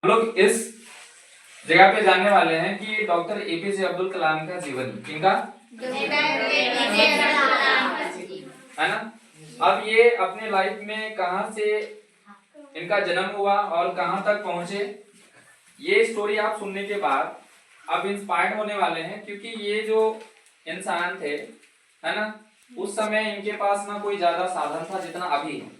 लोग इस जगह पे जानने वाले हैं कि डॉक्टर एपीजे अब्दुल कलाम का जीवन किनका है ना। अब ये अपने लाइफ में कहां से इनका जन्म हुआ और कहां तक पहुंचे, ये स्टोरी आप सुनने के बाद आप इंस्पायर्ड होने वाले हैं, क्योंकि ये जो इंसान थे है ना, उस समय इनके पास ना कोई ज्यादा साधन था जितना अभी है।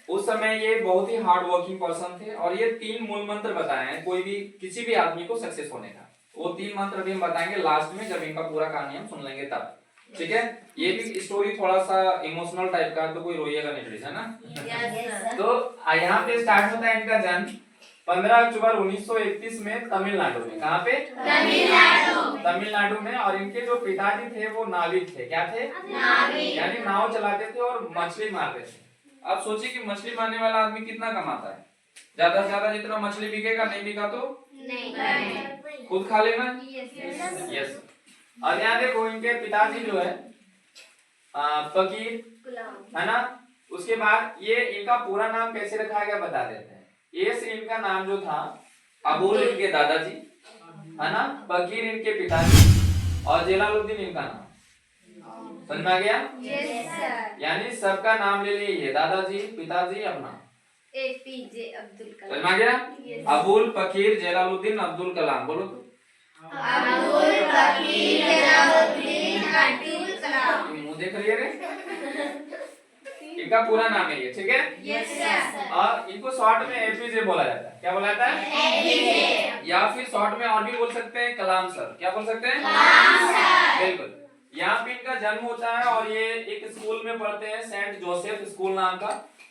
उस समय ये बहुत ही हार्ड वर्किंग पर्सन थे और ये 3 मूल मंत्र बताए हैं कोई भी किसी भी आदमी को सक्सेस होने का। वो 3 मंत्र भी हम बताएंगे लास्ट में, जब इनका पूरा कहानी हम सुन लेंगे तब, ठीक है। ये भी स्टोरी थोड़ा सा इमोशनल टाइप का, तो कोई रोइएगा नहीं प्लीज, है ना। तो यहाँ पे स्टार्ट होता है इनका जन्म 15 अक्टूबर 1931 में तमिलनाडु में। कहाँ पे? तमिलनाडु में। और इनके जो पिताजी थे वो नाविक थे। क्या थे? नाविक। यानी नाव चलाते थे और मछली मारते थे। अब सोचिए कि मछली मारने वाला आदमी कितना कमाता है। ज्यादा से ज्यादा जितना मछली बिकेगा, नहीं बिका तो नहीं, खुद खा लेना। यस। और यहाँ देखो इनके पिताजी जो है फकीर है ना। उसके बाद ये इनका पूरा नाम कैसे रखा गया बता देते हैं। ये से इनका नाम जो था अबुल इनके दादाजी है ना, फकीर इनके पिताजी और जलालुद्दीन इनका नाम। समझ में आ गया? यानी सबका नाम ले लिए, दादाजी, पिताजी, अपना एपीजे अब्दुल कलाम। समझ में आ गया? अबुल, फकीर, जलालुद्दीन, अब्दुल कलाम। बोलो तो। अबुल, फकीर, जलालुद्दीन, अब्दुल कलाम। मुंह देख रही है रे? इनका पूरा नाम है ये, ठीक है। Yes sir. और इनको शॉर्ट में एपीजे बोला जाता है। क्या बोला जाता है? एपीजे। या फिर शॉर्ट में और भी बोल सकते हैं कलाम सर। क्या बोल सकते हैं? कलाम सर। बिल्कुल। यहाँ पे इनका जन्म होता है और ये एक स्कूल में पढ़ते हैं, सेंट जोसेफ स्कूल नाम का।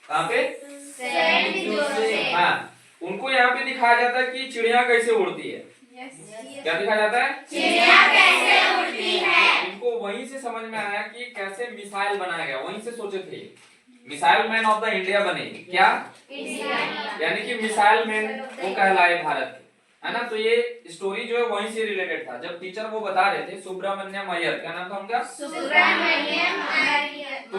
कहाँ पे? Saint Joseph. हाँ, उनको यहाँ पे दिखाया जाता है कि चिड़िया कैसे उड़ती है। क्या दिखाया जाता है? चिड़िया कैसे उड़ती है। इनको वहीं से समझ में आया कि कैसे मिसाइल बनाया गया, वहीं से सोचे थे missile man of the India बने। क्या? यानी कि मिसाइल मैन वो कहलाए भारत के, है ना। तो ये स्टोरी जो है वहीं से रिलेटेड था। जब टीचर वो बता रहे थे, सुब्रमण्यम अय्यर, क्या नाम था उनका? सुब्रमण्यम अय्यर। तो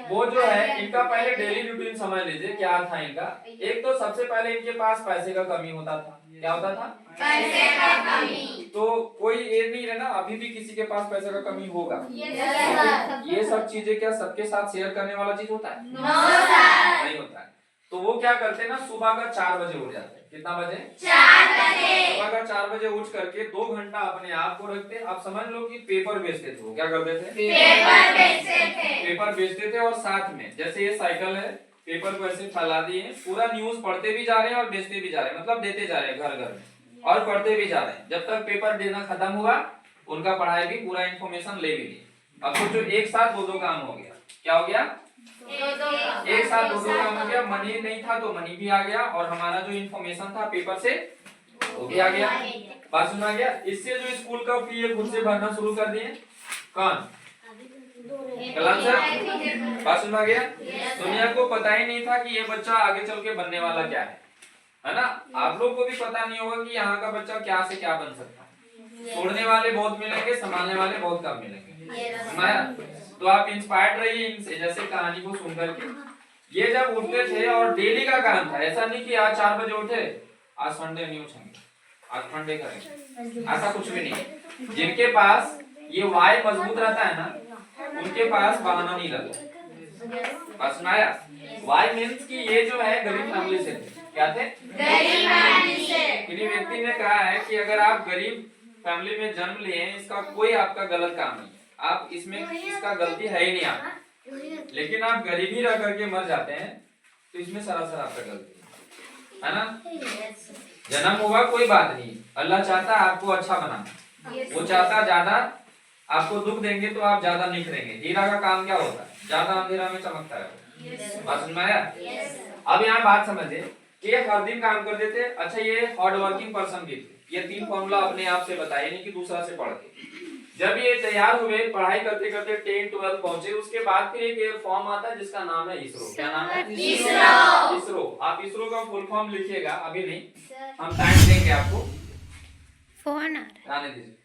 वो जो है इनका पहले डेली रूटीन समझ लीजिए क्या था इनका। एक तो सबसे पहले इनके पास पैसे का कमी होता था। क्या होता था? पैसे का कमी। तो कोई ये नहीं रहना, अभी भी किसी के पास पैसे का कमी होगा। ये सब चीजें क्या सबके साथ शेयर करने वाला चीज होता है? नहीं होता है। तो वो क्या करते हैं ना, सुबह का 4 बजे उठ जाते हैं। कितना बजे? 4 बजे। सुबह का 4 बजे उठ करके 2 घंटा अपने आप को रखते। आप समझ लो कि पेपर बेचते थे। वो क्या करते थे? पेपर बेचते थे। पेपर बेचते थे और साथ में जैसे ये साइकिल है, पेपर को ऐसे फैला दिए, पूरा न्यूज पढ़ते भी जा रहे हैं और बेचते भी जा रहे हैं, मतलब देते जा रहे हैं घर घर में और पढ़ते भी जा रहे हैं। जब तक पेपर देना खत्म हुआ, उनका पढ़ाई भी पूरा इंफॉर्मेशन ले भी ली। अब सोचो एक साथ 2 काम हो गया। क्या हो गया? एक साथ 2 काम हो गया। मनी नहीं था तो मनी भी आ गया और हमारा जो इंफॉर्मेशन था पेपर से वो भी आ गया। बात सुना गया? इससे जो स्कूल का फी है खुद से भरना शुरू कर दिए। कौन? कलाम सर। बात सुना गया? दुनिया को पता ही नहीं था कि ये बच्चा आगे चल के बनने वाला क्या है ना। आप लोग को भी पता नहीं होगा कि यहाँ का बच्चा क्या से क्या बन सकता है। छोड़ने वाले बहुत मिलेंगे, संभालने वाले बहुत कम मिलेंगे। तो आप इंस्पायर्ड रहिए इनसे, जैसे कहानी को सुनकर के। ये जब उठते थे और डेली का काम था, ऐसा नहीं कि आज 4 बजे उठे, आज संडे नहीं उठेंगे, आज फंडे करेंगे, ऐसा कुछ भी नहीं। जिनके पास ये वाई मजबूत रहता है ना, उनके पास बहाना नहीं लगता। बस सुनाया? वाई मीन्स कि ये जो है गरीब फैमिली से थे। क्या थे? गरीब फैमिली से। किसी व्यक्ति ने कहा है कि अगर आप गरीब फैमिली में जन्म लिए हैं, इसका कोई आपका गलत काम नहीं, आप इसमें इसका गलती है ही नहीं आप, लेकिन आप गरीब ही रह करके मर जाते हैं तो इसमें सरासर आपका गलती है ना। जन्म हुआ कोई बात नहीं, अल्लाह चाहता है आपको अच्छा बनाना। वो चाहता ज्यादा आपको दुख देंगे तो आप ज्यादा निखरेंगे। हीरा का काम क्या होता है? ज्यादा अंधेरा में चमकता है। बात समझ में आया? अब यहाँ बात समझे, ये हर दिन काम करते थे। अच्छा, ये हार्ड वर्किंग पर्सन भी थे। ये 3 फॉर्मूला अपने आप से बताए, नहीं कि दूसरा से पढ़ के। जब ये तैयार हुए, पढ़ाई करते करते 10 12 पहुंचे, उसके बाद फिर एक फॉर्म आता है जिसका नाम है इसरो। क्या नाम है? इसरो। इसरो। आप इसरो का फुल फॉर्म लिखिएगा, अभी नहीं, हम टाइम देंगे आपको। फोन आने दीजिए।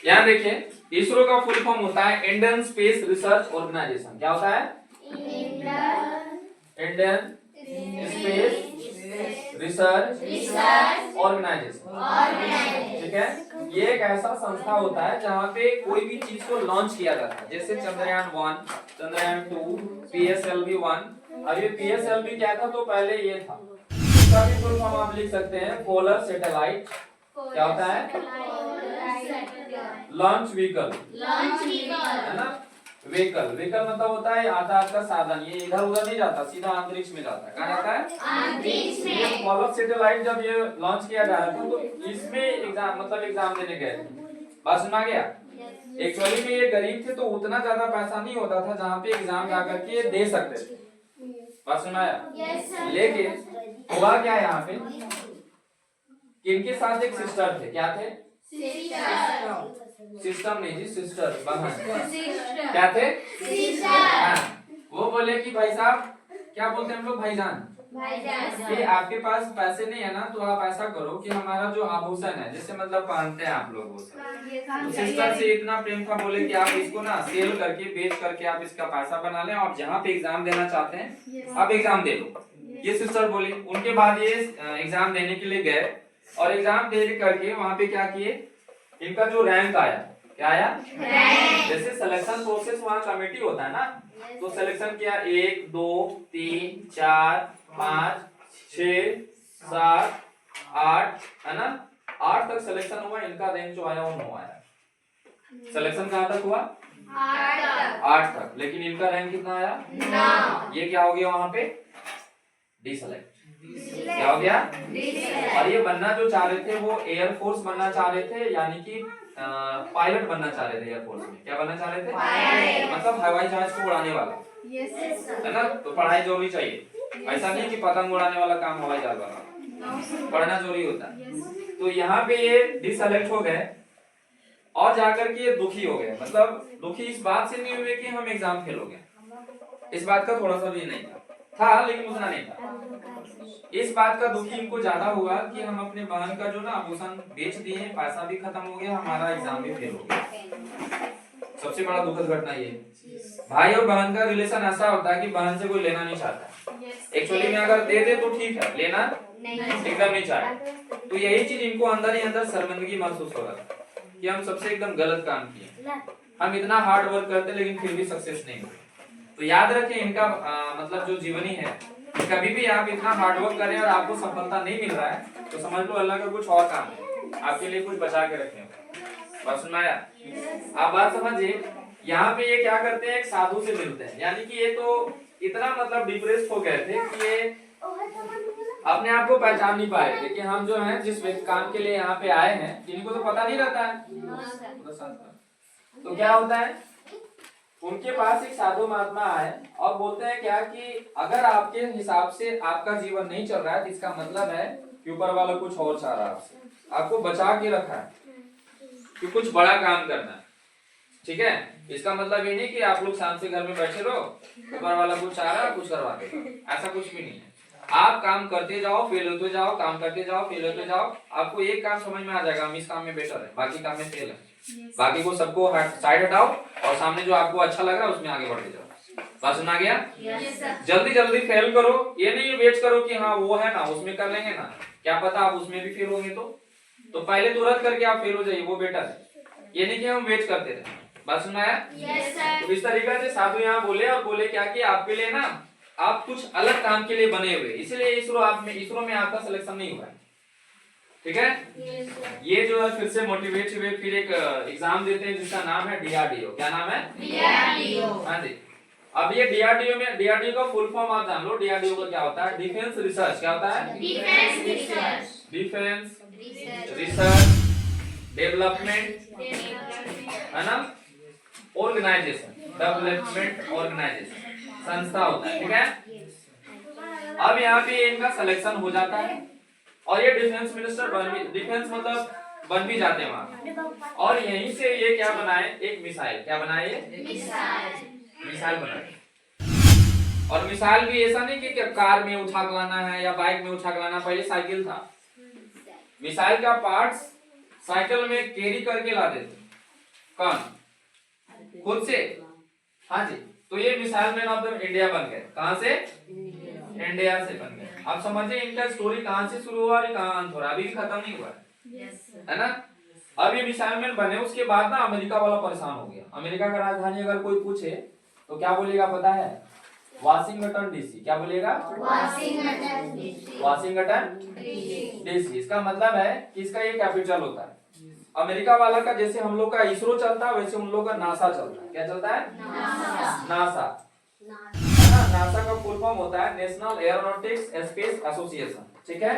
यहाँ देखिए, इसरो का फुल फॉर्म होता है इंडियन स्पेस रिसर्च ऑर्गेनाइजेशन। क्या होता है? Indian Space Research Organisation. ठीक है, ये एक ऐसा संस्था होता है जहाँ पे कोई भी चीज को लॉन्च किया जाता है, जैसे चंद्रयान 1, चंद्रयान 2, PSLV 1। अब ये PSLV क्या था, तो पहले ये था, इसका भी फुल फॉर्म आप लिख सकते हैं पोलर सैटेलाइट। क्या होता है? लॉन्च व्हीकल, है ना। व्हीकल मतलब होता है यातायात का साधन, ये इधर उधर नहीं जाता, सीधा अंतरिक्ष में जाता है। कहाँ जाता है? अंतरिक्ष में। ये पोलर सैटेलाइट जब ये लॉन्च किया जा रहा था तो इसमें एग्जाम देने गए थे। बात सुना गया? एक्चुअली में ये गरीब थे तो उतना ज्यादा पैसा नहीं होता था जहाँ पे एग्जाम जाकर के दे सकते थे। बात सुनाया? लेकिन हुआ क्या यहाँ पे, इनके साथ एक सिस्टर थे। क्या थे? सिस्टम नहीं जी, सिस्टर, बहन। क्या थे? वो बोले कि भाई साहब, क्या बोलते हैं हम लोग, भाईजान, कि आपके पास पैसे नहीं है ना, तो आप ऐसा करो कि हमारा जो आभूषण है, जैसे मतलब पहनते हैं आप लोग वो सब, तो सिस्टर से इतना प्रेम था, बोले कि आप इसको ना सेल करके, बेच करके आप इसका पैसा बना लें, और जहाँ पे एग्जाम देना चाहते हैं आप एग्जाम दे लो। ये सिस्टर बोली। उनके बाद ये एग्जाम देने के लिए गए, और एग्जाम दे करके वहाँ पे क्या किए, इनका जो रैंक आया, क्या आया? जैसे सिलेक्शन प्रोसेस वहाँ कमेटी होता है ना, तो सिलेक्शन किया 1 2 3 4 5 6 7 8, है ना, 8 तक सिलेक्शन हुआ। इनका रैंक जो आया वो 9 आया। सिलेक्शन कहाँ तक हुआ? 8 तक। लेकिन इनका रैंक कितना आया? 9। ये क्या हो गया वहाँ पे? डिसेलेक्ट। क्या हो गया? और ये बनना जो चाह रहे थे वो एयरफोर्स बनना चाह रहे थे, यानी कि पायलट बनना चाह रहे थे एयरफोर्स में। क्या बनना चाह रहे थे? पायलट। मतलब हवाई जहाज को उड़ाने वाला, है ना। तो पढ़ाई जरूरी चाहिए, ऐसा नहीं कि पतंग उड़ाने वाला काम हवाई जहाज वाला, पढ़ना जरूरी होता है। तो यहाँ पे ये डिसेलेक्ट हो गए, और जाकर के ये दुखी हो गए। मतलब दुखी इस बात से नहीं हुए कि हम एग्जाम फेल हो गए, इस बात का थोड़ा सा भी नहीं था, लेकिन उतना नहीं था। इस बात का दुखी इनको ज्यादा हुआ कि हम अपने बहन का जो ना आभूषण बेच दिए, पैसा भी खत्म हो गया, हमारा एग्जाम भी फेल हो गया। सबसे बड़ा दुखद घटना ये। भाई और बहन का रिलेशन ऐसा होता है कि बहन से कोई लेना नहीं चाहता। एक्चुअली में अगर दे दे तो ठीक है, लेना एकदम नहीं चाहे। तो यही चीज इनको अंदर ही अंदर शर्मिंदगी महसूस हो रहा था कि हम सबसे एकदम गलत काम किए, हम इतना हार्ड वर्क करते लेकिन फिर भी सक्सेस नहीं हुए। तो याद रखें, इनका मतलब जो जीवनी है, कभी भी आप इतना हार्ड वर्क करें और आपको सफलता नहीं मिल रहा है तो समझ लो अल्लाह का कुछ और काम है, आपके लिए कुछ बचा के रखे। बात सुनाया? आप बात समझिए। यहाँ पे ये क्या करते हैं, एक साधु से मिलते हैं, यानी कि ये तो इतना मतलब डिप्रेस हो गए थे कि ये अपने आप को पहचान नहीं पाए थे कि हम जो हैं जिस काम के लिए यहाँ पे आए हैं, इनको तो पता नहीं रहता है। तो क्या होता है, उनके पास एक साधु महात्मा आए और बोलते हैं क्या कि अगर आपके हिसाब से आपका जीवन नहीं चल रहा है तो इसका मतलब है कि ऊपर वाला कुछ और चाह रहा है आपसे, आपको बचा के रखा है कि कुछ बड़ा काम करना है। ठीक है, इसका मतलब ये नहीं कि आप लोग शाम से घर में बैठे रहो, ऊपर वाला कुछ चाह रहा है कुछ करवा देगा, ऐसा कुछ भी नहीं है। आप काम करते जाओ, फेल होते जाओ, काम करते जाओ, फेल होते जाओ, आपको एक काम समझ में आ जाएगा, हम इस काम में बेटर है, बाकी काम में फेल है। बाकी को सबको साइड हटाओ और सामने जो आपको अच्छा लग रहा है उसमें आगे बढ़ते जाओ। बात सुना गया? जल्दी जल्दी फेल करो, ये नहीं वेट करो कि हाँ वो है ना उसमें कर लेंगे ना, क्या पता आप उसमें भी फेल होंगे तो पहले तुरंत करके आप फेल हो जाइए, वो बेटर है। ये नहीं कि हम वेट करते रहे। बात सुनाया? तो इस तरीके से साधु यहाँ बोले, और बोले क्या कि आपके लिए ना आप कुछ अलग काम के लिए बने हुए, इसलिए इसरो में आपका सिलेक्शन नहीं हुआ है। ठीक है, ये जो है फिर से मोटिवेट हुए, फिर एक एग्जाम देते हैं जिसका नाम है DRDO। क्या नाम है? DRDO। हाँ जी। अब ये DRDO में, DRDO का फुल फॉर्म आप जान लो, DRDO का क्या होता है? Defence research. क्या होता है? डिफेंस रिसर्च डेवलपमेंट, है ना, ऑर्गेनाइजेशन, डेवलपमेंट ऑर्गेनाइजेशन संस्था होता है। ठीक है, अब यहाँ पे इनका सिलेक्शन हो जाता है और ये डिफेंस मिनिस्टर डिफेंस मतलब बन भी जाते हैं वहां, और यहीं से ये क्या बनाए, एक मिसाइल। क्या बनाए? मिसाइल बनाए। और मिसाइल भी ऐसा नहीं कि कार में उठा के लाना है या बाइक में उठा के लाना, पहले साइकिल था। मिसाइल का पार्ट्स साइकिल में कैरी करके लाते थे। कौन? खुद से। हाँ जी। तो ये missile man of the India बन गए। कहां से? इंडिया से बन गया। अब समझिए इनका स्टोरी कहाँ से शुरू हुआ और कहाँ अंत हो रहा है, अभी भी खत्म नहीं हुआ है ना। अब ये मिसाइल मैन बने उसके बाद ना अमेरिका वाला परेशान हो गया। अमेरिका का राजधानी अगर कोई पूछे तो क्या बोलेगा पता है? Washington DC. क्या बोलेगा? Washington DC. इसका मतलब है कि इसका ये कैपिटल होता है। अमेरिका वाला का जैसे हम लोग का इसरो चलता है वैसे उन लोग का नासा चलता है। क्या चलता है? नासा। नासा का फुल फॉर्म होता है नेशनल एरोनॉटिक्स स्पेस एसोसिएशन। ठीक है,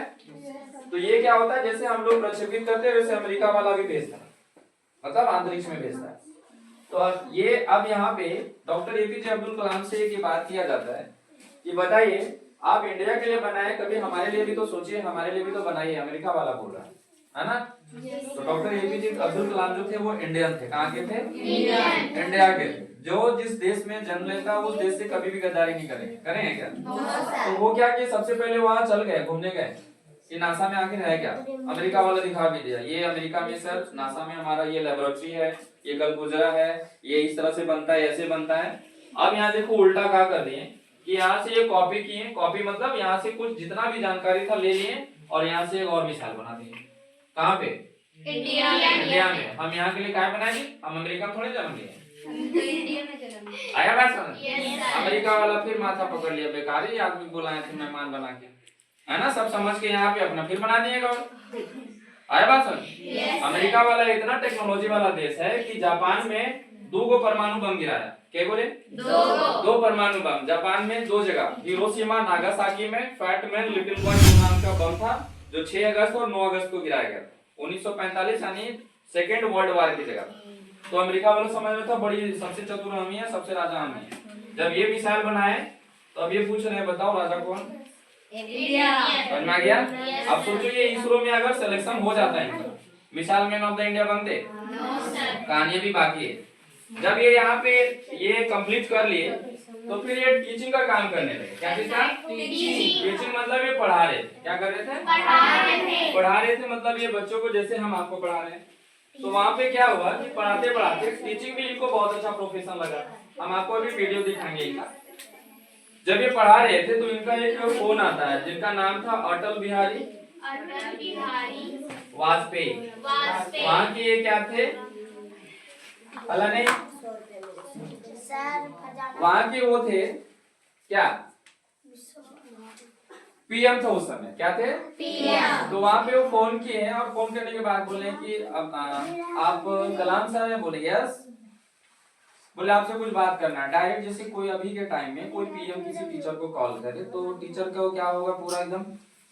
तो ये क्या होता है जैसे हम लोग प्रक्षेपित करते हैं वैसे अमेरिका वाला भी भेजता है, मतलब अंतरिक्ष में भेजता है। तो ये अब यहाँ पे डॉक्टर एपीजे अब्दुल कलाम से एक बात किया जाता है कि बताइए आप इंडिया के लिए बनाए, कभी हमारे लिए भी तो सोचिए, हमारे लिए भी तो बनाइए। अमेरिका वाला बोल रहा है ना। तो डॉक्टर एपीजे अब्दुल कलाम जो थे वो इंडियन थे। कहाँ के थे? इंडिया के थे। जो जिस देश में जन्म लेता उस देश से कभी भी गद्दारी नहीं करेंगे। करेंगे क्या? तो वो क्या कि सबसे पहले वहां चल गए, घूमने गए कि नासा में आखिर है क्या। अमेरिका वाला दिखा भी दिया, ये अमेरिका में सर नासा में हमारा ये लेबोरेटरी है, ये कल गुजरा है, ये इस तरह से बनता है, ऐसे बनता है। अब यहाँ देखो उल्टा क्या कर दिए कि यहाँ से ये कॉपी किए, कॉपी मतलब यहाँ से कुछ जितना भी जानकारी था ले लिए और यहाँ से एक और मिसाइल बना दिए। कहाँ पे? इंडिया में। हम यहाँ के लिए क्या बनाएंगे? हम अमेरिका में थोड़े जन्म लिए, आया बात समझ? अमेरिका वाला फिर माथा पकड़ लिया, बेकार ही आदमी बुलाए थे मेहमान बना के, है ना। सब समझ के यहाँ पे अपना फिर बना दिएगा। आया बात समझ? अमेरिका वाला इतना टेक्नोलॉजी वाला देश है कि जापान में 2 परमाणु बम गिराया। क्या बोले? 2 परमाणु बम जापान में 2 जगह, हिरोशिमा नागासाकी में फैटमैन लिटिल बॉय नाम का बम था जो 6 अगस्त और 9 अगस्त को गिराया गया 1945 यानी सेकेंड वर्ल्ड वॉर की जगह। तो अमेरिका वालों समझ में था बड़ी सबसे चतुर हम ही है, सबसे राजा हम ही है। जब ये मिसाइल बनाए तो अब ये पूछ रहे हैं बताओ राजा कौन? समझ में आ गया? अब सोचो ये इसरो में अगर सिलेक्शन हो जाता है इनका, missile man of the India बनते? कहानी भी बाकी है। जब ये यहाँ पे ये कंप्लीट कर लिए तो फिर ये टीचिंग का काम करने लगे। क्या चीज का? टीचिंग मतलब ये पढ़ा रहे थे। क्या कर रहे थे? पढ़ा रहे थे मतलब ये बच्चों को जैसे हम आपको पढ़ा रहे हैं। तो वहाँ पे क्या हुआ कि पढ़ाते पढ़ाते टीचिंग भी इनको बहुत अच्छा प्रोफेशन लगा। हम आपको अभी वीडियो दिखाएंगे इनका। जब ये पढ़ा रहे थे तो इनका एक फोन आता है जिनका नाम था अटल बिहारी वाजपेयी। वहाँ के ये क्या थे? अल्लाह नहीं, वहाँ के वो थे क्या? पीएम था उस समय। क्या थे? पीएम। तो वहाँ पे वो फोन किए हैं और फोन करने के बाद बोले कि अब आप कलाम साहब हैं? बोले यस। बोले आपसे कुछ बात करना है। डायरेक्ट जैसे कोई अभी के टाइम में कोई पीएम किसी टीचर को कॉल करे तो टीचर का क्या होगा, पूरा एकदम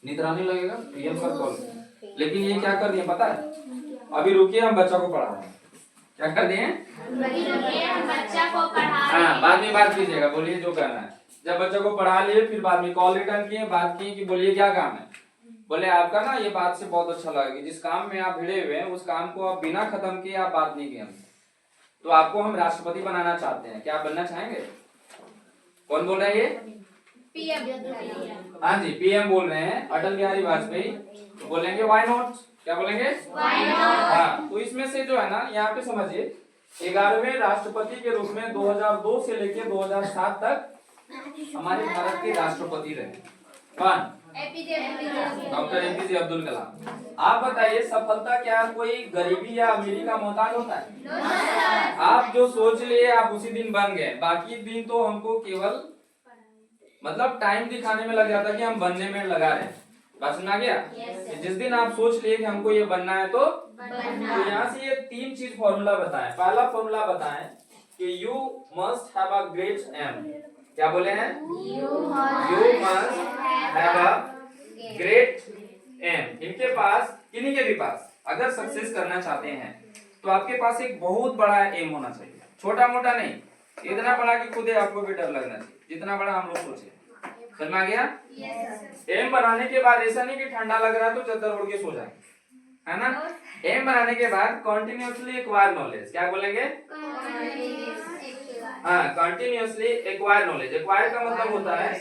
निद्राने लगेगा पीएम का कॉल। लेकिन ये क्या कर दिए पता है? अभी रुकिए हम बच्चा को पढ़ा रहे हैं। क्या कर दिए? हम बच्चा को पढ़ा रहे हैं। बाद में बात कीजिएगा, बोलिए जो करना है। जब बच्चों को पढ़ा लिए फिर बाद में कॉल रिटर्न किए, बात की कि बोलिए क्या काम है। बोले आपका ना ये बात से बहुत अच्छा लगा कि जिस काम में आप भिड़े हुए हैं उस काम को आप बिना खत्म किए आप बात नहीं किए हमसे, तो आपको हम राष्ट्रपति बनाना चाहते हैं। क्या आप बनना चाहेंगे? कौन बोल रहा है ये? पीएम। हाँ जी पीएम बोल रहे हैं अटल बिहारी वाजपेयी। तो बोलेंगे व्हाई नॉट। क्या बोलेंगे? Why not. हाँ, तो इसमें से जो है ना यहाँ पे समझिए 11वें राष्ट्रपति के रूप में 2002 से लेकर 2007 तक हमारे भारत के राष्ट्रपति रहे। कौन? Doctor APJ Abdul Kalam. आप बताइए सफलता क्या कोई गरीबी या अमीरी का मोहताज होता है? आप जो सोच लिए आप उसी दिन बन गए, बाकी दिन तो हमको केवल मतलब टाइम दिखाने में लग जाता कि हम बनने में लगा रहे हैं। बात समझ आ गया? जिस दिन आप सोच लिए कि हमको ये बनना है तो यहाँ से ये 3 चीज फॉर्मूला बताएं। पहला फॉर्मूला बताएं कि you must have a great aim. क्या बोले हैं? You must have a great aim. इनके पास किन्हीं के भी पास अगर सक्सेस करना चाहते हैं तो आपके पास एक बहुत बड़ा एम होना चाहिए, छोटा मोटा नहीं, इतना बड़ा कि खुद आपको भी डर लगना चाहिए जितना बड़ा हम लोग सोचे। समझ में आ गया? एम बनाने के बाद ऐसा नहीं कि ठंडा लग रहा है तो चद्दर ओढ़ के सो जाए, है ना। एम बनाने के बाद कंटिन्यूअसली एक्वायर नॉलेज। क्या बोलेंगे? हाँ, कंटिन्यूअसली एक्वायर नॉलेज। एक्वायर का मतलब होता है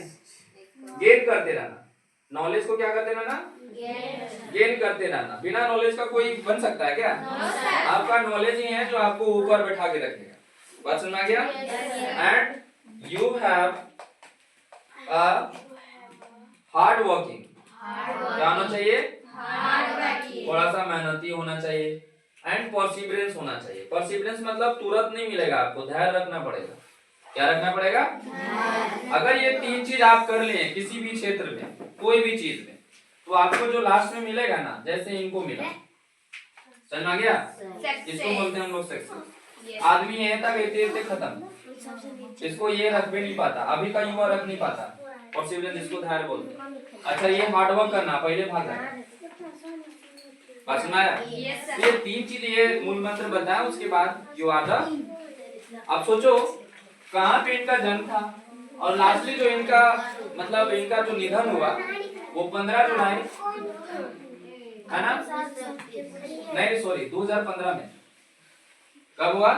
गेन करते रहना। नॉलेज को क्या करते रहना? गेन करते रहना। बिना नॉलेज का कोई बन सकता है क्या? आपका नॉलेज ही है जो आपको ऊपर बैठा के रखेगा। बात समझ आ गया? And you have hard working, क्या होना चाहिए, थोड़ा सा मेहनती होना चाहिए, एंड परसिवरेंस होना चाहिए। परसिवरेंस मतलब तुरंत नहीं मिलेगा, आपको धैर्य रखना पड़ेगा। क्या रखना पड़ेगा? अगर ये तीन चीज आप कर लें किसी भी क्षेत्र में, कोई भी चीज में, तो आपको जो लास्ट में मिलेगा ना, जैसे इनको मिला, समझ में आ गया? इसको बोलते हैं हम लोग सक्सेस। आदमी ये था कहते खत्म, इसको ये रख भी नहीं पाता, अभी का युवा रख नहीं पाता। परसिवरेंस इसको धैर्य बोलते हैं। अच्छा, ये हार्डवर्क करना, पहले भाग है, सुनाया? ये तीन चीज, ये मूल मंत्र बताया। उसके बाद यू आर द, अब सोचो कहाँ पे इनका जन्म था, और लास्टली जो इनका मतलब इनका जो निधन हुआ वो 15 जुलाई है ना? नहीं सॉरी, 2015 में। कब हुआ?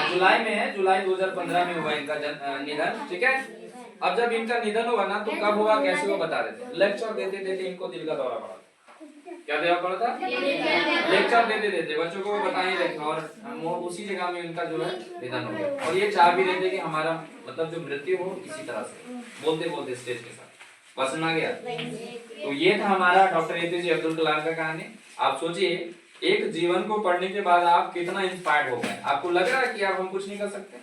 जुलाई में है, जुलाई 2015 में हुआ इनका निधन, ठीक है। अब जब इनका निधन हुआ ना, तो कब हुआ कैसे वो बता देते हैं। लेक्चर देते देते इनको दिल का दौरा पड़ा। क्या देना पड़ा था? लेक्चर देते देते बच्चों को बता ही रहे थे, और उसी जगह में इनका जो है निधन हो गया। और ये चाह भी रहे थे कि हमारा मतलब जो मृत्यु हो इसी तरह से, बोलते बोलते स्टेज के साथ। बस सुना गया? तो ये था हमारा डॉक्टर एपीजे अब्दुल कलाम का कहानी। आप सोचिए, एक जीवन को पढ़ने के बाद आप कितना इंस्पायर्ड हो गए। आपको लग रहा है कि अब हम कुछ नहीं कर सकते?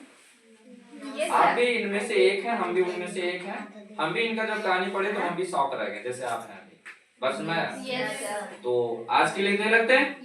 आप भी इनमें से एक हैं, हम भी उनमें से एक हैं। हम भी इनका जब कहानी पढ़े तो हम भी शौक रह गए, जैसे आप हैं अभी। बस मैं तो आज के लिए इतने लगते हैं।